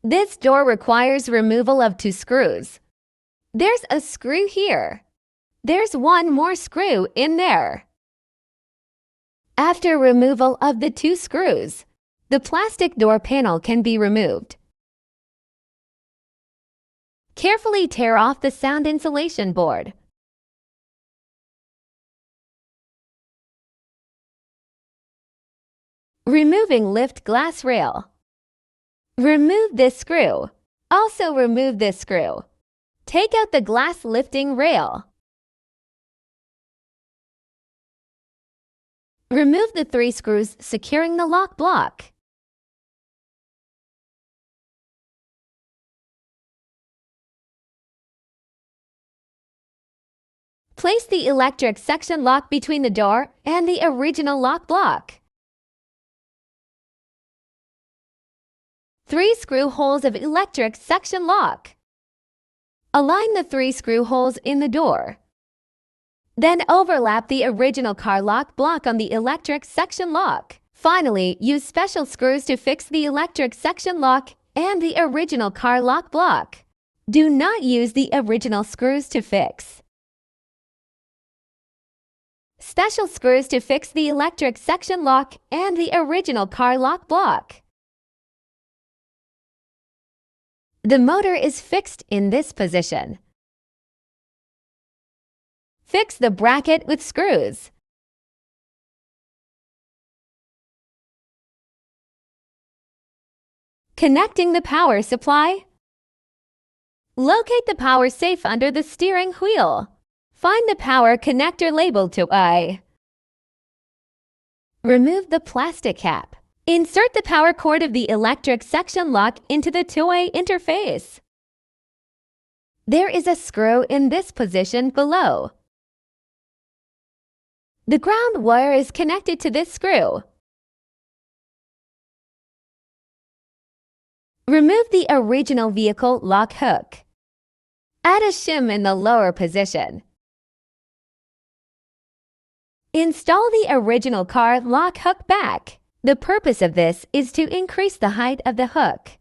This door requires removal of 2 screws. There's a screw here. There's one more screw in there. After removal of the 2 screws, the plastic door panel can be removed. Carefully tear off the sound insulation board. Removing lift glass rail. Remove this screw. Also remove this screw. Take out the glass lifting rail. Remove the 3 screws securing the lock block. Place the electric section lock between the door and the original lock block. 3 screw holes of electric section lock. Align the 3 screw holes in the door. Then overlap the original car lock block on the electric section lock. Finally, use special screws to fix the electric section lock and the original car lock block. Do not use the original screws to fix. Special screws to fix the electric section lock and the original car lock block. The motor is fixed in this position. Fix the bracket with screws. Connecting the power supply. Locate the power safe under the steering wheel. Find the power connector labeled to I. Remove the plastic cap. Insert the power cord of the electric section lock into the two-way interface. There is a screw in this position below. The ground wire is connected to this screw. Remove the original vehicle lock hook. Add a shim in the lower position. Install the original car lock hook back. The purpose of this is to increase the height of the hook.